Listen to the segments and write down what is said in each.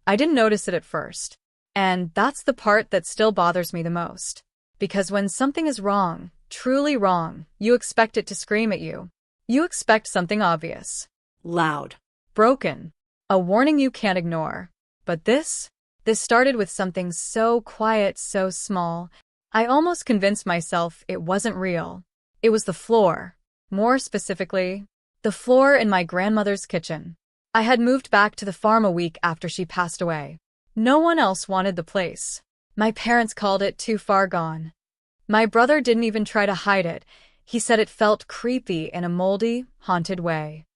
I didn't notice it at first. And that's the part that still bothers me the most. Because when something is wrong, truly wrong, you expect it to scream at you. You expect something obvious. Loud. Broken. A warning you can't ignore. But this started with something so quiet, so small. I almost convinced myself it wasn't real. It was the floor. More specifically, the floor in my grandmother's kitchen. I had moved back to the farm a week after she passed away. No one else wanted the place. My parents called it too far gone. My brother didn't even try to hide it. He said it felt creepy in a moldy, haunted way.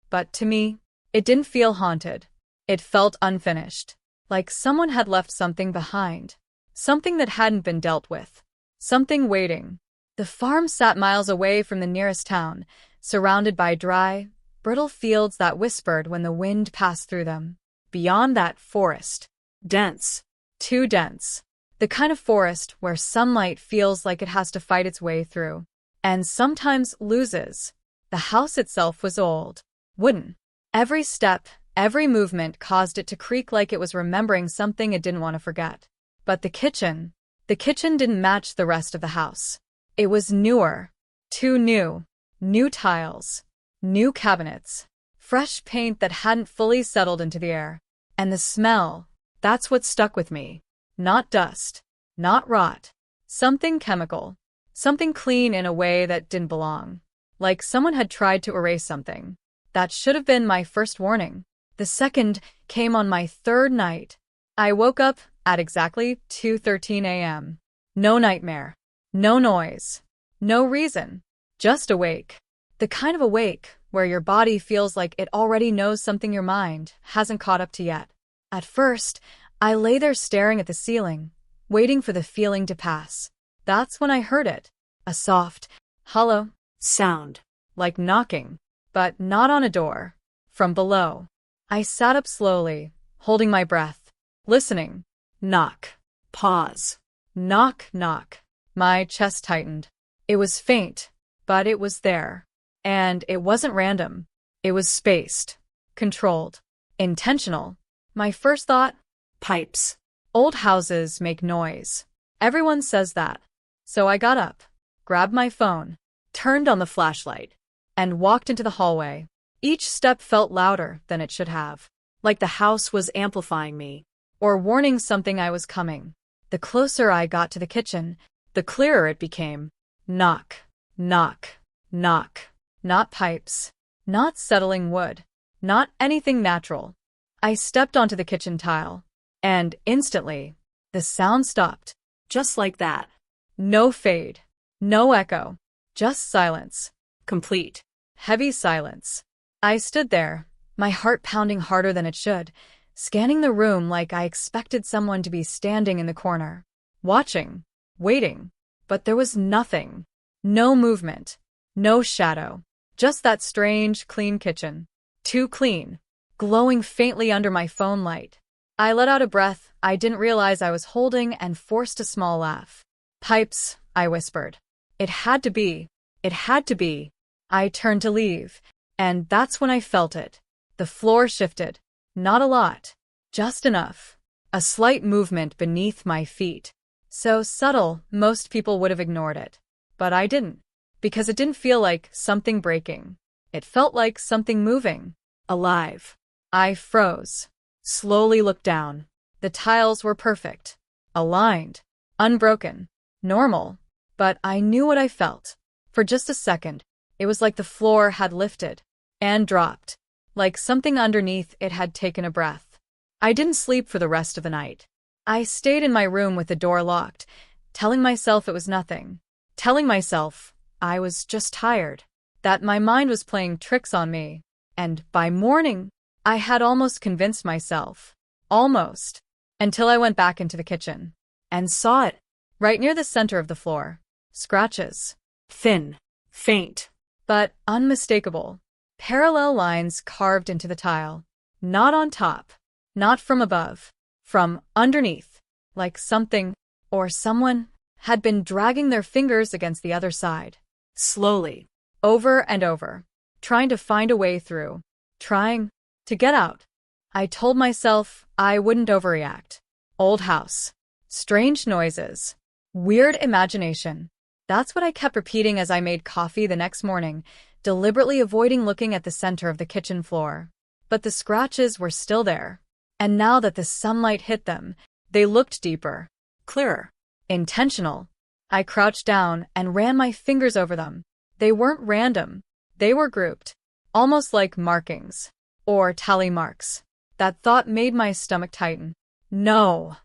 But to me, it didn't feel haunted. It felt unfinished. Like someone had left something behind. Something that hadn't been dealt with. Something waiting. The farm sat miles away from the nearest town, surrounded by dry, brittle fields that whispered when the wind passed through them. Beyond that, forest. Dense. Too dense. The kind of forest where sunlight feels like it has to fight its way through. And sometimes loses. The house itself was old. Wooden. Every step, every movement caused it to creak like it was remembering something it didn't want to forget. But the kitchen didn't match the rest of the house. It was newer. Too new. New tiles. New cabinets. Fresh paint that hadn't fully settled into the air. And the smell, that's what stuck with me. Not dust. Not rot. Something chemical. Something clean in a way that didn't belong. Like someone had tried to erase something. That should have been my first warning. The second came on my third night. I woke up at exactly 2:13 a.m. No nightmare. No noise. No reason. Just awake. The kind of awake where your body feels like it already knows something your mind hasn't caught up to yet. At first, I lay there staring at the ceiling, waiting for the feeling to pass. That's when I heard it. A soft, hollow sound. Like knocking, but not on a door. From below. I sat up slowly, holding my breath, listening. Knock. Pause. Knock, knock. My chest tightened. It was faint, but it was there. And it wasn't random. It was spaced, controlled, intentional. My first thought? Pipes. Old houses make noise. Everyone says that. So I got up, grabbed my phone, turned on the flashlight, and walked into the hallway. Each step felt louder than it should have. Like the house was amplifying me. Or warning something I was coming. The closer I got to the kitchen, the clearer it became. Knock, knock, knock. Not pipes. Not settling wood. Not anything natural. I stepped onto the kitchen tile. And instantly, the sound stopped. Just like that. No fade. No echo. Just silence. Complete. Heavy silence. I stood there, my heart pounding harder than it should, scanning the room like I expected someone to be standing in the corner. Watching. Waiting. But there was nothing. No movement. No shadow. Just that strange, clean kitchen. Too clean. Glowing faintly under my phone light. I let out a breath I didn't realize I was holding and forced a small laugh. Pipes, I whispered. It had to be. It had to be. I turned to leave. And that's when I felt it. The floor shifted. Not a lot. Just enough. A slight movement beneath my feet. So subtle, most people would have ignored it. But I didn't. Because it didn't feel like something breaking. It felt like something moving. Alive. I froze. Slowly looked down. The tiles were perfect. Aligned. Unbroken. Normal. But I knew what I felt. For just a second, it was like the floor had lifted. And dropped. Like something underneath it had taken a breath. I didn't sleep for the rest of the night. I stayed in my room with the door locked, telling myself it was nothing. Telling myself I was just tired. That my mind was playing tricks on me. And by morning, I had almost convinced myself. Almost. Until I went back into the kitchen. And saw it. Right near the center of the floor. Scratches. Thin. Faint. But unmistakable. Parallel lines carved into the tile. Not on top. Not from above. From underneath. Like something, or someone, had been dragging their fingers against the other side. Slowly. Over and over. Trying to find a way through. Trying to get out. I told myself I wouldn't overreact. Old house. Strange noises. Weird imagination. That's what I kept repeating as I made coffee the next morning, deliberately avoiding looking at the center of the kitchen floor. But the scratches were still there. And now that the sunlight hit them, they looked deeper. Clearer. Intentional. I crouched down and ran my fingers over them. They weren't random. They were grouped. Almost like markings. Or tally marks. That thought made my stomach tighten. No,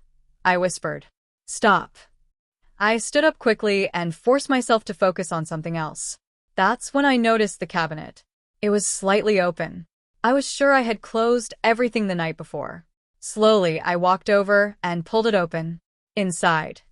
I whispered. Stop. I stood up quickly and forced myself to focus on something else. That's when I noticed the cabinet. It was slightly open. I was sure I had closed everything the night before. Slowly, I walked over and pulled it open. Inside.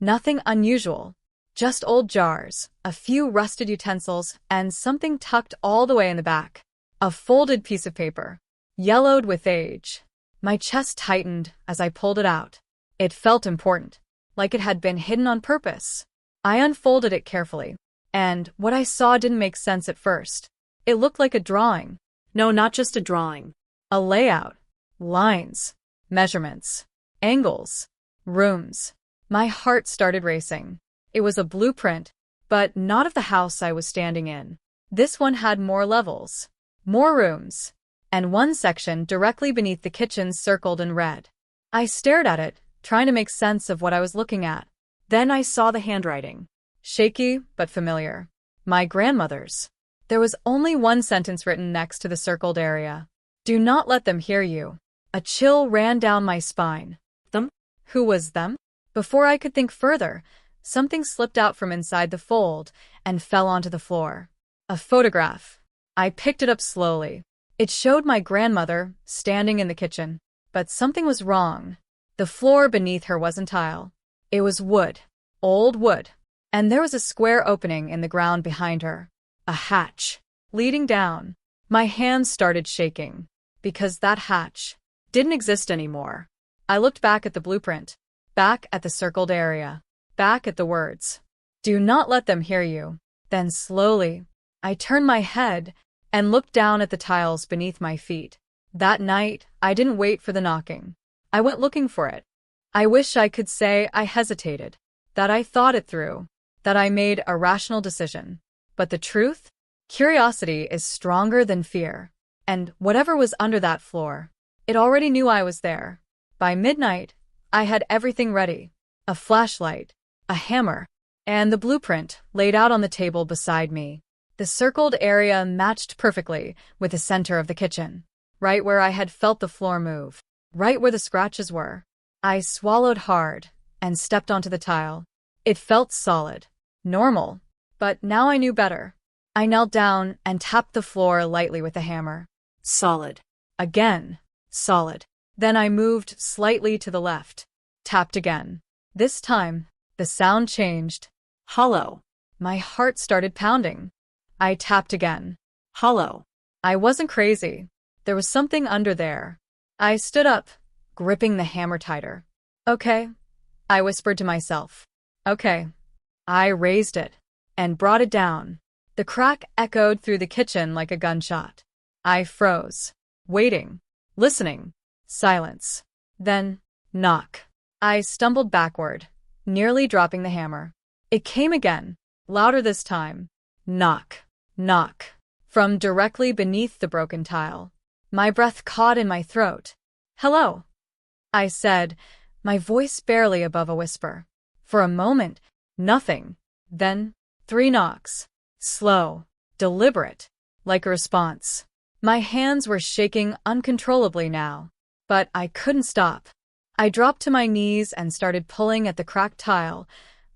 Nothing unusual. Just old jars, a few rusted utensils, and something tucked all the way in the back. A folded piece of paper. Yellowed with age. My chest tightened as I pulled it out. It felt important, like it had been hidden on purpose. I unfolded it carefully, and what I saw didn't make sense at first. It looked like a drawing. No, not just a drawing. A layout. Lines. Measurements. Angles. Rooms. My heart started racing. It was a blueprint, but not of the house I was standing in. This one had more levels. More rooms. And one section directly beneath the kitchen circled in red. I stared at it, trying to make sense of what I was looking at. Then I saw the handwriting. Shaky, but familiar. My grandmother's. There was only one sentence written next to the circled area. Do not let them hear you. A chill ran down my spine. Them? Who was them? Before I could think further, something slipped out from inside the fold and fell onto the floor. A photograph. I picked it up slowly. It showed my grandmother, standing in the kitchen. But something was wrong. The floor beneath her wasn't tile. It was wood. Old wood. And there was a square opening in the ground behind her. A hatch. Leading down. My hands started shaking. Because that hatch didn't exist anymore. I looked back at the blueprint. Back at the circled area. Back at the words. Do not let them hear you. Then slowly, I turned my head and looked down at the tiles beneath my feet. That night, I didn't wait for the knocking. I went looking for it. I wish I could say I hesitated, that I thought it through, that I made a rational decision. But the truth? Curiosity is stronger than fear. And whatever was under that floor, it already knew I was there. By midnight, I had everything ready. A flashlight, a hammer, and the blueprint laid out on the table beside me. The circled area matched perfectly with the center of the kitchen, right where I had felt the floor move, right where the scratches were. I swallowed hard and stepped onto the tile. It felt solid, normal, but now I knew better. I knelt down and tapped the floor lightly with the hammer. Solid. Again, solid. Then I moved slightly to the left, tapped again. This time, the sound changed. Hollow. My heart started pounding. I tapped again. Hollow. I wasn't crazy. There was something under there. I stood up, gripping the hammer tighter. Okay, I whispered to myself. Okay. I raised it and brought it down. The crack echoed through the kitchen like a gunshot. I froze, waiting, listening. Silence. Then, knock. I stumbled backward, nearly dropping the hammer. It came again, louder this time. Knock. Knock. From directly beneath the broken tile. My breath caught in my throat. Hello, I said, my voice barely above a whisper. For a moment, nothing. Then, 3 knocks. Slow, deliberate, like a response. My hands were shaking uncontrollably now, but I couldn't stop. I dropped to my knees and started pulling at the cracked tile,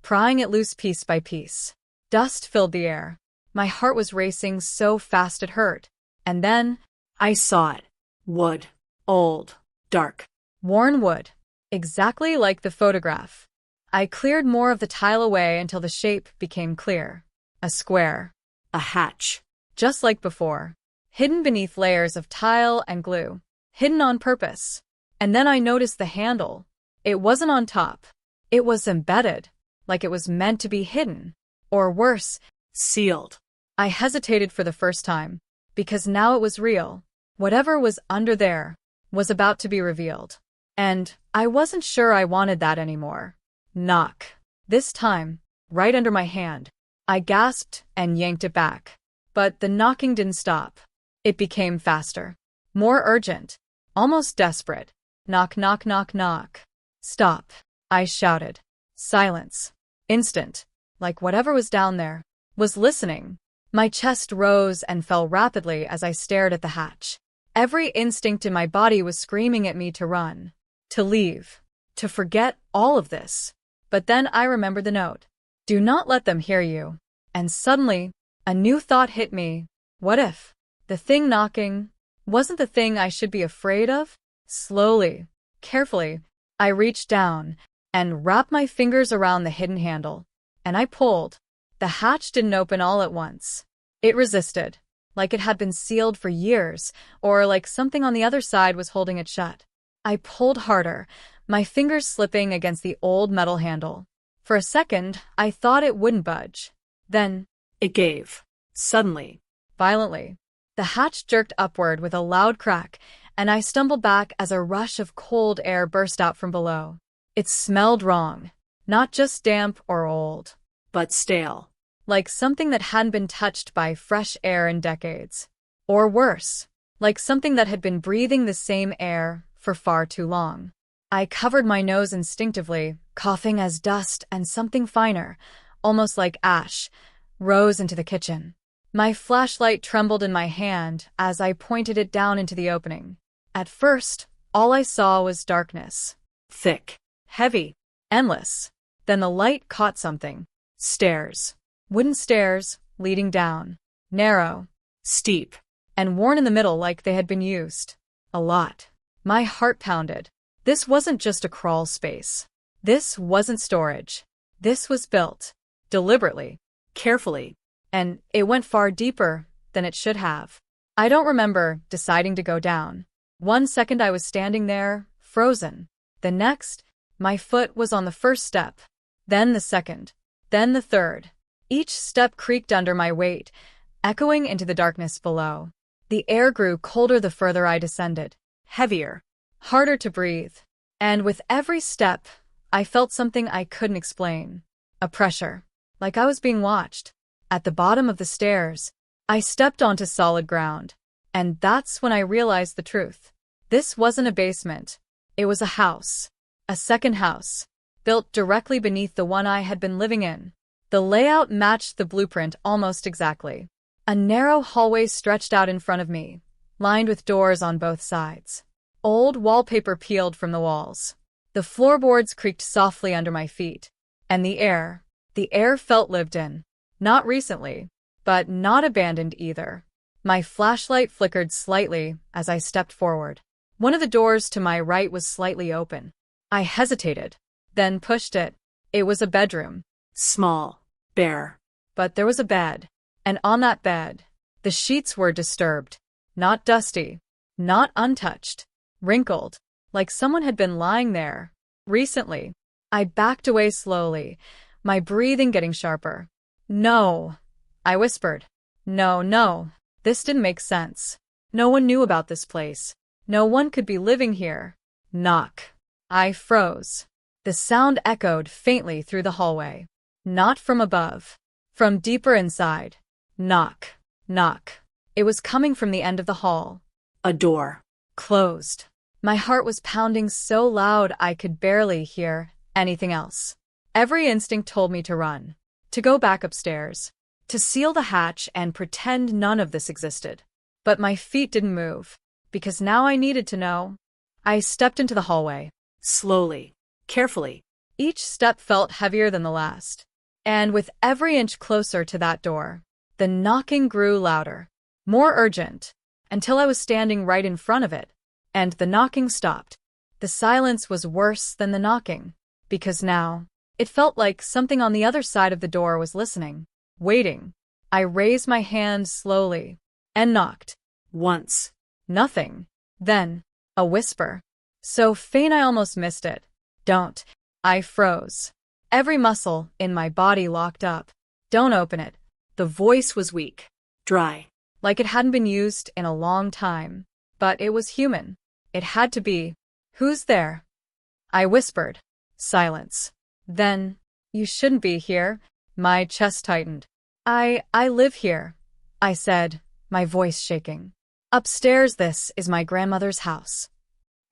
prying it loose piece by piece. Dust filled the air. My heart was racing so fast it hurt. And then, I saw it. Wood. Old. Dark. Worn wood. Exactly like the photograph. I cleared more of the tile away until the shape became clear. A square. A hatch. Just like before. Hidden beneath layers of tile and glue. Hidden on purpose. And then I noticed the handle. It wasn't on top. It was embedded. Like it was meant to be hidden. Or worse, sealed. I hesitated for the first time, because now it was real. Whatever was under there, was about to be revealed. And I wasn't sure I wanted that anymore. Knock. This time, right under my hand. I gasped and yanked it back. But the knocking didn't stop. It became faster. More urgent. Almost desperate. Knock, knock, knock, knock. Stop, I shouted. Silence. Instant. Like whatever was down there was listening. My chest rose and fell rapidly as I stared at the hatch. Every instinct in my body was screaming at me to run, to leave, to forget all of this. But then I remembered the note. Do not let them hear you. And suddenly, a new thought hit me. What if the thing knocking wasn't the thing I should be afraid of? Slowly, carefully, I reached down and wrapped my fingers around the hidden handle. And I pulled. The hatch didn't open all at once. It resisted, like it had been sealed for years, or like something on the other side was holding it shut. I pulled harder, my fingers slipping against the old metal handle. For a second, I thought it wouldn't budge. Then, It gave. Suddenly. violently, the hatch jerked upward with a loud crack, and I stumbled back as a rush of cold air burst out from below. It smelled wrong. Not just damp or old, But stale. like something that hadn't been touched by fresh air in decades. Or worse, like something that had been breathing the same air for far too long. I covered my nose instinctively, coughing as dust and something finer, almost like ash, rose into the kitchen. My flashlight trembled in my hand as I pointed it down into the opening. At first, all I saw was darkness. Thick. Heavy. Endless. Then the light caught something. Stairs. Wooden stairs, leading down. Narrow. Steep. And worn in the middle like they had been used. A lot. My heart pounded. This wasn't just a crawl space. This wasn't storage. This was built. Deliberately. Carefully. And it went far deeper than it should have. I don't remember deciding to go down. One second I was standing there, frozen. The next, my foot was on the first step. Then the second. Then the third. Each step creaked under my weight, echoing into the darkness below. The air grew colder the further I descended. Heavier. Harder to breathe. And with every step, I felt something I couldn't explain. A pressure. Like I was being watched. At the bottom of the stairs, I stepped onto solid ground. And that's when I realized the truth. This wasn't a basement. It was a house. A second house. Built directly beneath the one I had been living in. The layout matched the blueprint almost exactly. A narrow hallway stretched out in front of me, lined with doors on both sides. Old wallpaper peeled from the walls. The floorboards creaked softly under my feet. And the air felt lived in. Not recently, but not abandoned either. My flashlight flickered slightly as I stepped forward. One of the doors to my right was slightly open. I hesitated, then pushed it. It was a bedroom. Small. Bare. But there was a bed. And on that bed, the sheets were disturbed. Not dusty. Not untouched. Wrinkled. Like someone had been lying there. Recently. I backed away slowly, my breathing getting sharper. No, I whispered. No, this didn't make sense. No one knew about this place. No one could be living here. Knock. I froze. The sound echoed faintly through the hallway. Not from above. From deeper inside. Knock. Knock. It was coming from the end of the hall. A door. Closed. My heart was pounding so loud I could barely hear anything else. Every instinct told me to run. To go back upstairs. To seal the hatch and pretend none of this existed. But my feet didn't move. Because now I needed to know. I stepped into the hallway. Slowly. Carefully. Each step felt heavier than the last. And with every inch closer to that door, the knocking grew louder. More urgent. Until I was standing right in front of it. And the knocking stopped. The silence was worse than the knocking. Because now, it felt like something on the other side of the door was listening. Waiting. I raised my hand slowly. And knocked. Once. Nothing. Then, a whisper. So faint I almost missed it. Don't. I froze. Every muscle in my body locked up. Don't open it. The voice was weak. Dry. Like it hadn't been used in a long time. But it was human. It had to be. Who's there? I whispered. Silence. Then, you shouldn't be here. My chest tightened. I live here, I said, my voice shaking. Upstairs, this is my grandmother's house.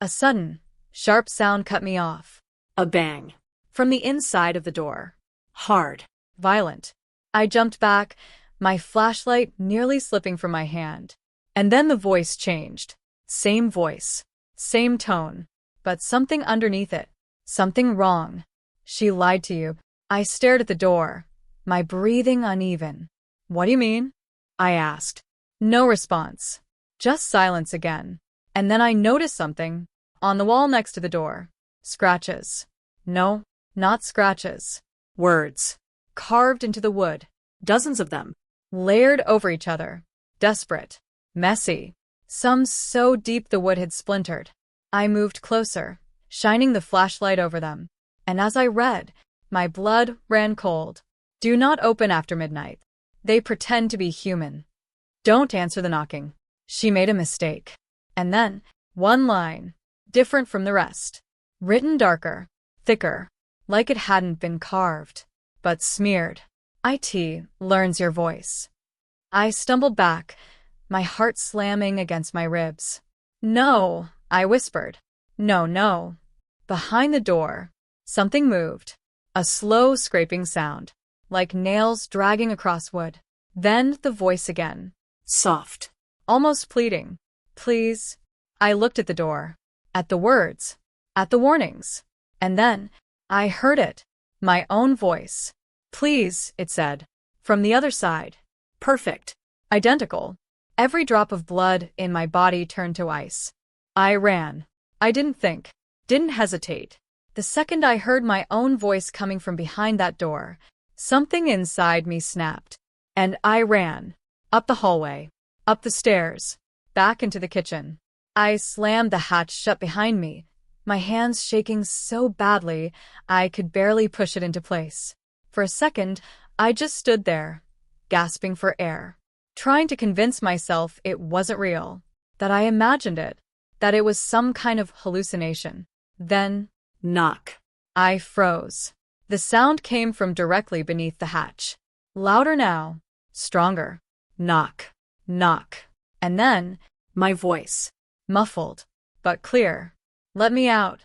A sudden, sharp sound cut me off. A bang. From the inside of the door. Hard. Violent. I jumped back, my flashlight nearly slipping from my hand. And then the voice changed. Same voice. Same tone. But something underneath it. Something wrong. She lied to you. I stared at the door, my breathing uneven. What do you mean? I asked. No response. Just silence again. And then I noticed something. On the wall next to the door. Scratches. No, not scratches. Words. Carved into the wood. Dozens of them. Layered over each other. Desperate. Messy. Some so deep the wood had splintered. I moved closer, shining the flashlight over them. And as I read, my blood ran cold. Do not open after midnight. They pretend to be human. Don't answer the knocking. She made a mistake. And then, one line, different from the rest. Written darker, thicker, like it hadn't been carved, but smeared. IT learns your voice. I stumbled back, my heart slamming against my ribs. No, I whispered. No, no. Behind the door, something moved. A slow scraping sound, like nails dragging across wood. Then the voice again. Soft. Almost pleading. Please. I looked at the door. At the words. At the warnings. And then, I heard it. My own voice. Please, it said. From the other side. Perfect. Identical. Every drop of blood in my body turned to ice. I ran. I didn't think. Didn't hesitate. The second I heard my own voice coming from behind that door, something inside me snapped. And I ran. Up the hallway. Up the stairs. Back into the kitchen. I slammed the hatch shut behind me, my hands shaking so badly I could barely push it into place. For a second, I just stood there, gasping for air, trying to convince myself it wasn't real, that I imagined it, that it was some kind of hallucination. Then, knock. I froze. The sound came from directly beneath the hatch. Louder now, stronger. Knock, knock. And then, my voice. Muffled, but clear. Let me out.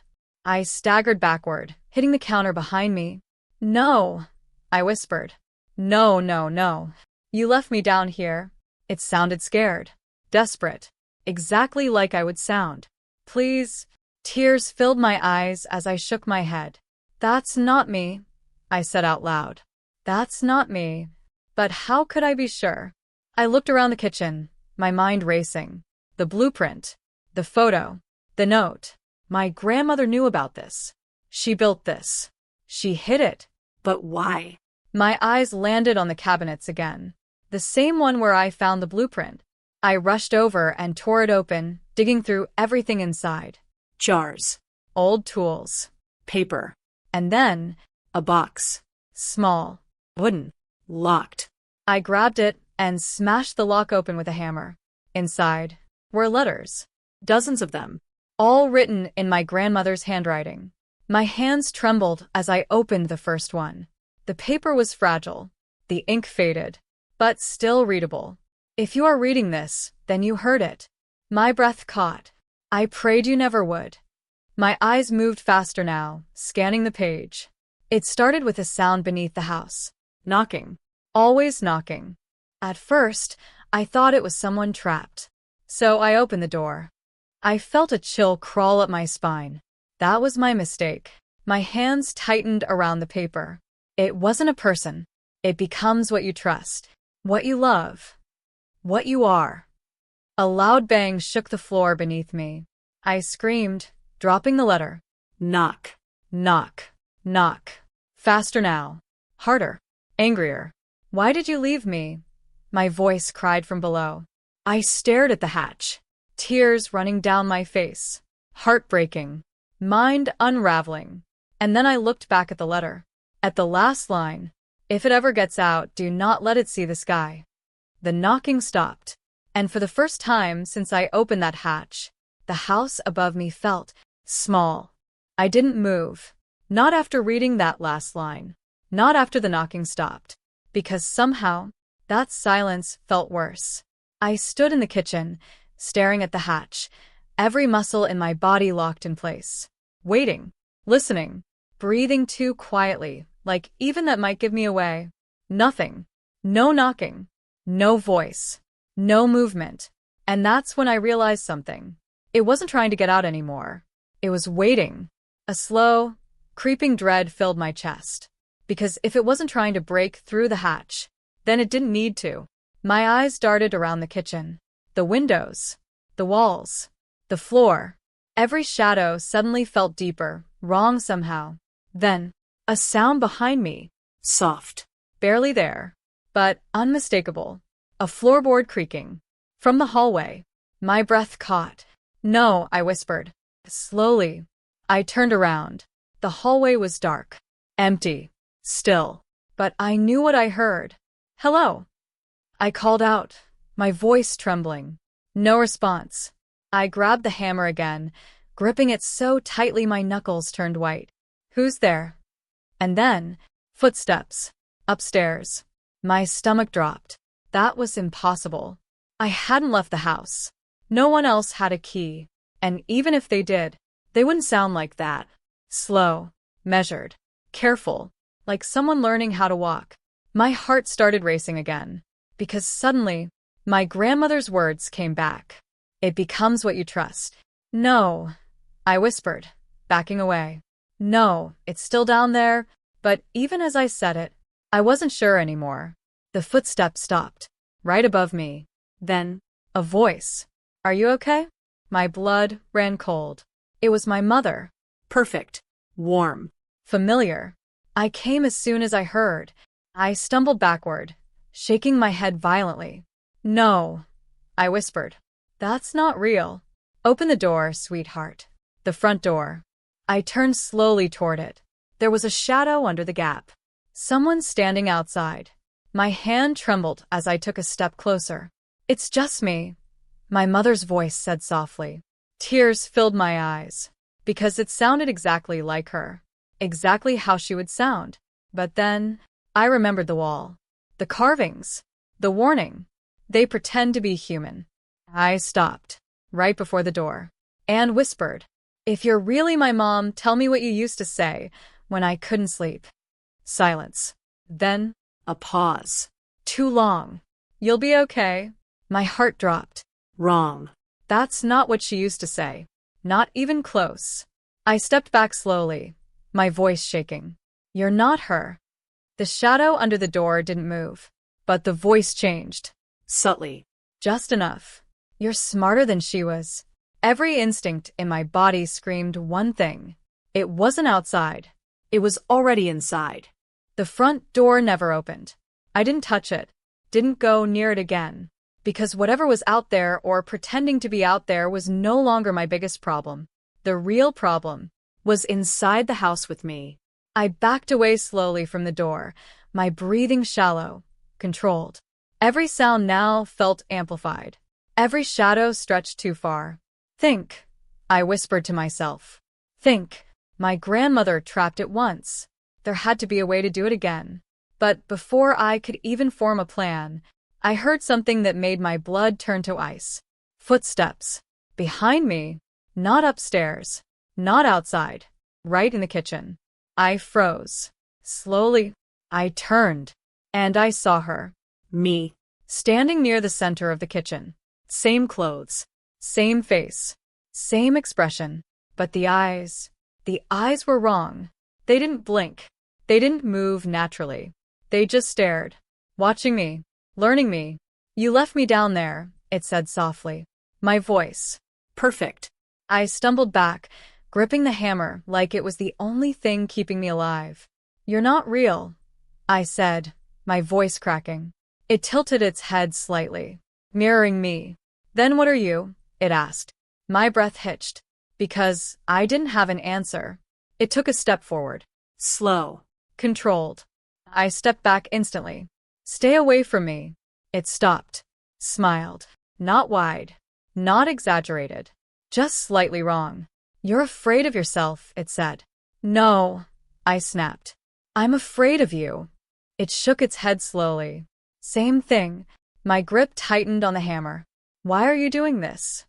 I staggered backward, hitting the counter behind me. No, I whispered. No, no, no. You left me down here. It sounded scared, desperate, exactly like I would sound. Please. Tears filled my eyes as I shook my head. That's not me, I said out loud. That's not me. But how could I be sure? I looked around the kitchen, my mind racing. The blueprint, the photo, the note. My grandmother knew about this. She built this. She hid it. But why? My eyes landed on the cabinets again. The same one where I found the blueprint. I rushed over and tore it open, digging through everything inside. Jars. Old tools. Paper. And then, a box. Small. Wooden. Locked. I grabbed it and smashed the lock open with a hammer. Inside were letters. Dozens of them. All written in my grandmother's handwriting. My hands trembled as I opened the first one. The paper was fragile. The ink faded. But still readable. If you are reading this, then you heard it. My breath caught. I prayed you never would. My eyes moved faster now, scanning the page. It started with a sound beneath the house. Knocking. Always knocking. At first, I thought it was someone trapped. So I opened the door. I felt a chill crawl up my spine. That was my mistake. My hands tightened around the paper. It wasn't a person. It becomes what you trust, what you love, what you are. A loud bang shook the floor beneath me. I screamed, dropping the letter. Knock, knock, knock. Faster now. Harder. Angrier. Why did you leave me? My voice cried from below. I stared at the hatch. Tears running down my face. Heartbreaking. Mind unraveling. And then I looked back at the letter. At the last line. If it ever gets out, do not let it see the sky. The knocking stopped. And for the first time since I opened that hatch, The house above me felt small. I didn't move. Not after reading that last line. Not after the knocking stopped. Because somehow, that silence felt worse. I stood in the kitchen, staring at the hatch, every muscle in my body locked in place. Waiting, listening, breathing too quietly, like even that might give me away. Nothing. No knocking. No voice. No movement. And that's when I realized something. It wasn't trying to get out anymore. It was waiting. A slow, creeping dread filled my chest. Because if it wasn't trying to break through the hatch, then it didn't need to. My eyes darted around the kitchen. The windows. The walls. The floor. Every shadow suddenly felt deeper, wrong somehow. Then, a sound behind me. Soft. Barely there, but unmistakable. A floorboard creaking. From the hallway. My breath caught. No, I whispered. Slowly. I turned around. The hallway was dark. Empty. Still. But I knew what I heard. Hello. I called out, my voice trembling. No response. I grabbed the hammer again, gripping it so tightly my knuckles turned white. Who's there? And then, footsteps. Upstairs. My stomach dropped. That was impossible. I hadn't left the house. No one else had a key. And even if they did, they wouldn't sound like that. Slow. Measured. Careful. Like someone learning how to walk. My heart started racing again. Because suddenly, my grandmother's words came back. It becomes what you trust. No, I whispered, backing away. No, it's still down there, but even as I said it, I wasn't sure anymore. The footsteps stopped, right above me. Then, a voice. Are you okay? My blood ran cold. It was my mother. Perfect. Warm. Familiar. I came as soon as I heard. I stumbled backward, shaking my head violently. No, I whispered. That's not real. Open the door, sweetheart. The front door. I turned slowly toward it. There was a shadow under the gap. Someone standing outside. My hand trembled as I took a step closer. It's just me, my mother's voice said softly. Tears filled my eyes, because it sounded exactly like her. Exactly how she would sound. But then, I remembered the wall. The carvings. The warning. They pretend to be human. I stopped, right before the door, and whispered, if you're really my mom, tell me what you used to say when I couldn't sleep. Silence. Then, A pause. too long. You'll be okay. My heart dropped. Wrong. That's not what she used to say. Not even close. I stepped back slowly, my voice shaking. You're not her. The shadow under the door didn't move, but the voice changed. Subtly. Just enough. You're smarter than she was. Every instinct in my body screamed one thing. It wasn't outside. It was already inside. The front door never opened. I didn't touch it. Didn't go near it again. Because whatever was out there or pretending to be out there was no longer my biggest problem. The real problem was inside the house with me. I backed away slowly from the door, my breathing shallow, controlled. Every sound now felt amplified. Every shadow stretched too far. Think, I whispered to myself. Think, my grandmother trapped it once. There had to be a way to do it again. But before I could even form a plan, I heard something that made my blood turn to ice. Footsteps. Behind me. Not upstairs. Not outside. Right in the kitchen. I froze. Slowly, I turned. And I saw her. Me. Standing near the center of the kitchen. Same clothes. Same face. Same expression. But the eyes were wrong. They didn't blink. They didn't move naturally. They just stared. Watching me. Learning me. You left me down there, it said softly. My voice. Perfect. I stumbled back, gripping the hammer like it was the only thing keeping me alive. You're not real, I said, my voice cracking. It tilted its head slightly, mirroring me. Then what are you? It asked. My breath hitched, because I didn't have an answer. It took a step forward. Slow. Controlled. I stepped back instantly. Stay away from me. It stopped. Smiled. Not wide. Not exaggerated. Just slightly wrong. You're afraid of yourself, it said. No, I snapped. I'm afraid of you. It shook its head slowly. Same thing. My grip tightened on the hammer. Why are you doing this?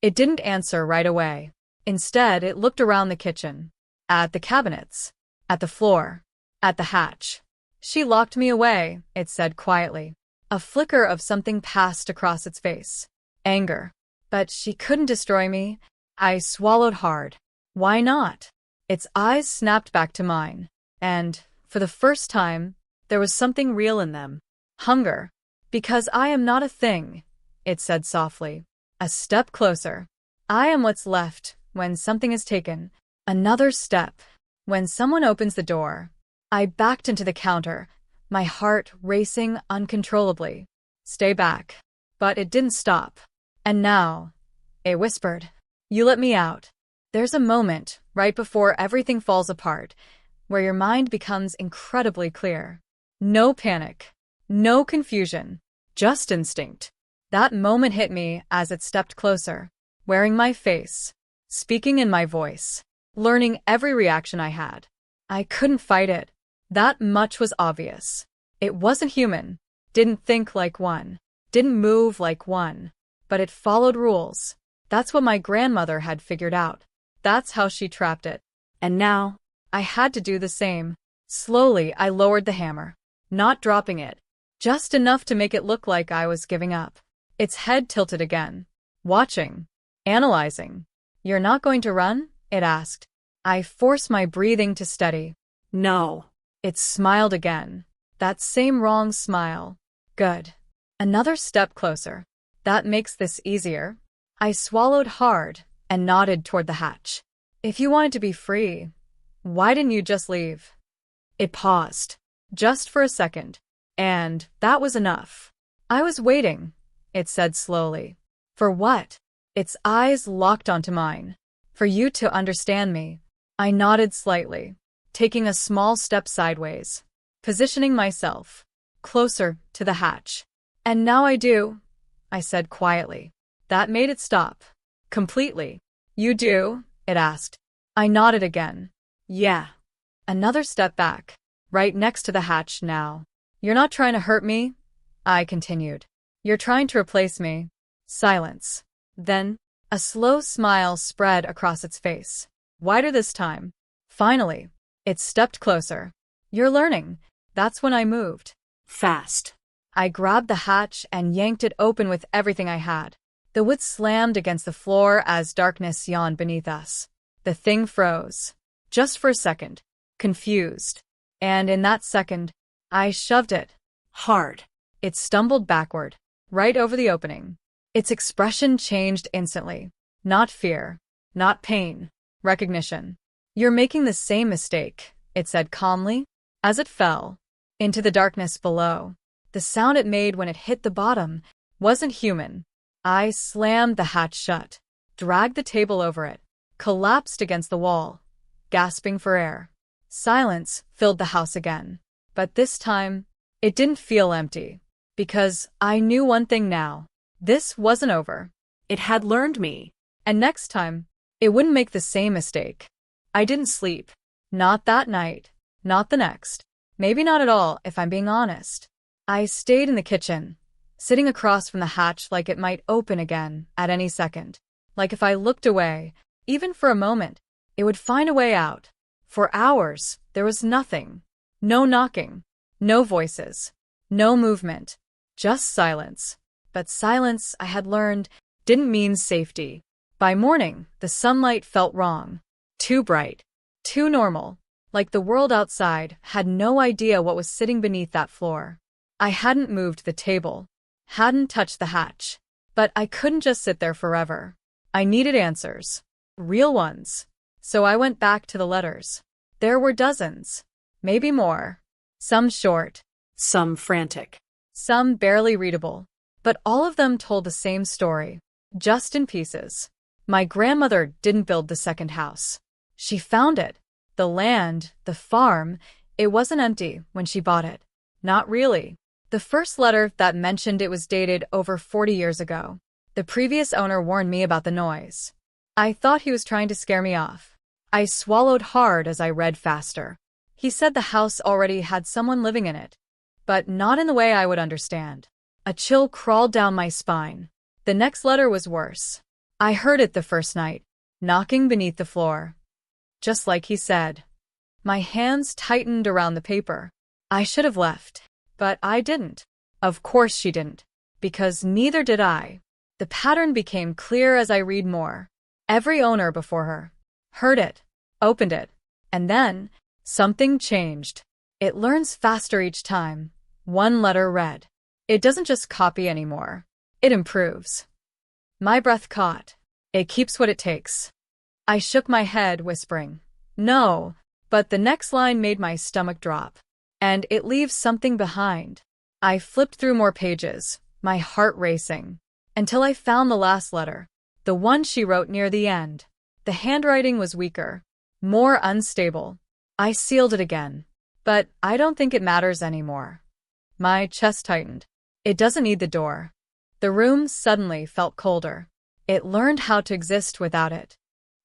It didn't answer right away. Instead, it looked around the kitchen. At the cabinets. At the floor. At the hatch. She locked me away, it said quietly. A flicker of something passed across its face. Anger. But she couldn't destroy me. I swallowed hard. Why not? Its eyes snapped back to mine. And, for the first time, there was something real in them. Hunger. Because I am not a thing, it said softly. A step closer. I am what's left when something is taken. Another step. When someone opens the door. I backed into the counter, my heart racing uncontrollably. Stay back. But it didn't stop. And now, it whispered, you let me out. There's a moment, right before everything falls apart, where your mind becomes incredibly clear. No panic. No confusion. Just instinct. That moment hit me as it stepped closer, wearing my face, speaking in my voice, learning every reaction I had. I couldn't fight it. That much was obvious. It wasn't human, didn't think like one, didn't move like one, but it followed rules. That's what my grandmother had figured out. That's how she trapped it. And now, I had to do the same. Slowly, I lowered the hammer, not dropping it, just enough to make it look like I was giving up. Its head tilted again, watching, analyzing. You're not going to run? It asked. I forced my breathing to steady. No. It smiled again. That same wrong smile. Good. Another step closer. That makes this easier. I swallowed hard and nodded toward the hatch. If you wanted to be free, why didn't you just leave? It paused, just for a second, and that was enough. I was waiting, it said slowly. For what? Its eyes locked onto mine. For you to understand me. I nodded slightly, taking a small step sideways, positioning myself closer to the hatch. And now I do, I said quietly. That made it stop. Completely. You do? It asked. I nodded again. Yeah. Another step back, right next to the hatch now. You're not trying to hurt me? I continued. You're trying to replace me. Silence. Then, a slow smile spread across its face. Wider this time. Finally, it stepped closer. You're learning. That's when I moved. Fast. I grabbed the hatch and yanked it open with everything I had. The wood slammed against the floor as darkness yawned beneath us. The thing froze. Just for a second. Confused. And in that second, I shoved it. Hard. It stumbled backward, right over the opening. Its expression changed instantly. Not fear. Not pain. Recognition. You're making the same mistake, it said calmly, as it fell into the darkness below. The sound it made when it hit the bottom wasn't human. I slammed the hatch shut, dragged the table over it, collapsed against the wall, gasping for air. Silence filled the house again. But this time, it didn't feel empty. Because I knew one thing now. This wasn't over. It had learned me. And next time, it wouldn't make the same mistake. I didn't sleep. Not that night. Not the next. Maybe not at all, if I'm being honest. I stayed in the kitchen, sitting across from the hatch like it might open again at any second. Like if I looked away, even for a moment, it would find a way out. For hours, there was nothing. No knocking. No voices. No movement. Just silence. But silence, I had learned, didn't mean safety. By morning, the sunlight felt wrong. Too bright. Too normal. Like the world outside had no idea what was sitting beneath that floor. I hadn't moved the table. Hadn't touched the hatch. But I couldn't just sit there forever. I needed answers. Real ones. So I went back to the letters. There were dozens. Maybe more. Some short. Some frantic. Some barely readable. But all of them told the same story. Just in pieces. My grandmother didn't build the second house. She found it. The land, the farm, it wasn't empty when she bought it. Not really. The first letter that mentioned it was dated over 40 years ago. The previous owner warned me about the noise. I thought he was trying to scare me off. I swallowed hard as I read faster. He said the house already had someone living in it, but not in the way I would understand. A chill crawled down my spine. The next letter was worse. I heard it the first night, knocking beneath the floor. Just like he said. My hands tightened around the paper. I should have left, but I didn't. Of course she didn't, because neither did I. The pattern became clear as I read more. Every owner before her heard it, opened it, and then something changed. It learns faster each time. One letter read. It doesn't just copy anymore. It improves. My breath caught. It keeps what it takes. I shook my head, whispering, "No," but the next line made my stomach drop. And it leaves something behind. I flipped through more pages, my heart racing, until I found the last letter, the one she wrote near the end. The handwriting was weaker, more unstable. I sealed it again, but I don't think it matters anymore. My chest tightened. It doesn't need the door. The room suddenly felt colder. It learned how to exist without it.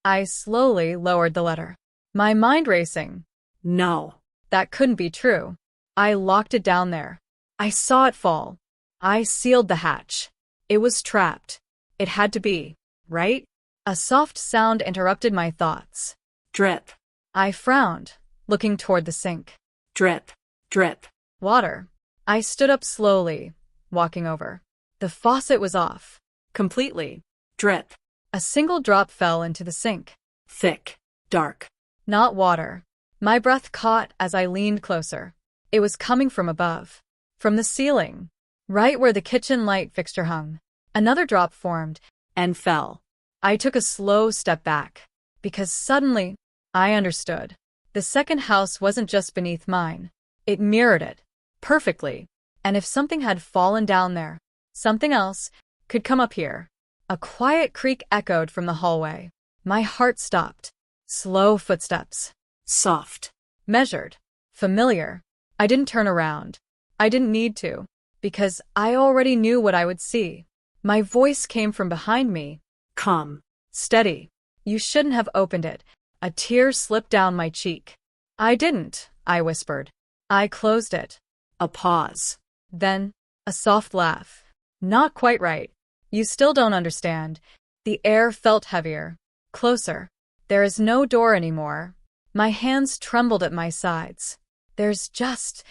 I slowly lowered the letter, my mind racing. No. That couldn't be true. I locked it down there. I saw it fall. I sealed the hatch. It was trapped. It had to be, right? A soft sound interrupted my thoughts. Drip. I frowned, looking toward the sink. Drip. Drip. Water. I stood up slowly, walking over. The faucet was off. Completely. Drip. A single drop fell into the sink. Thick. Dark. Not water. My breath caught as I leaned closer. It was coming from above. From the ceiling. Right where the kitchen light fixture hung. Another drop formed and fell. I took a slow step back. Because suddenly, I understood. The second house wasn't just beneath mine. It mirrored it. Perfectly. And if something had fallen down there, something else could come up here. A quiet creak echoed from the hallway. My heart stopped. Slow footsteps. Soft. Measured. Familiar. I didn't turn around. I didn't need to. Because I already knew what I would see. My voice came from behind me. Come. Steady. You shouldn't have opened it. A tear slipped down my cheek. I didn't, I whispered. I closed it. A pause. Then, a soft laugh. Not quite right. You still don't understand. The air felt heavier. Closer. There is no door anymore. My hands trembled at my sides. There's just...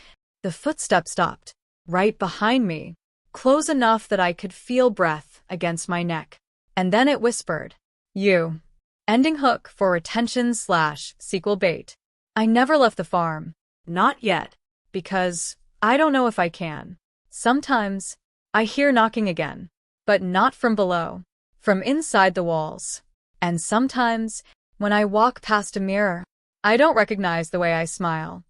The footsteps stopped. Right behind me. Close enough that I could feel breath against my neck. And then it whispered. You. Ending hook for retention/sequel bait. I never left the farm. Not yet. Because I don't know if I can. Sometimes I hear knocking again. But not from below. From inside the walls. And sometimes, when I walk past a mirror, I don't recognize the way I smile.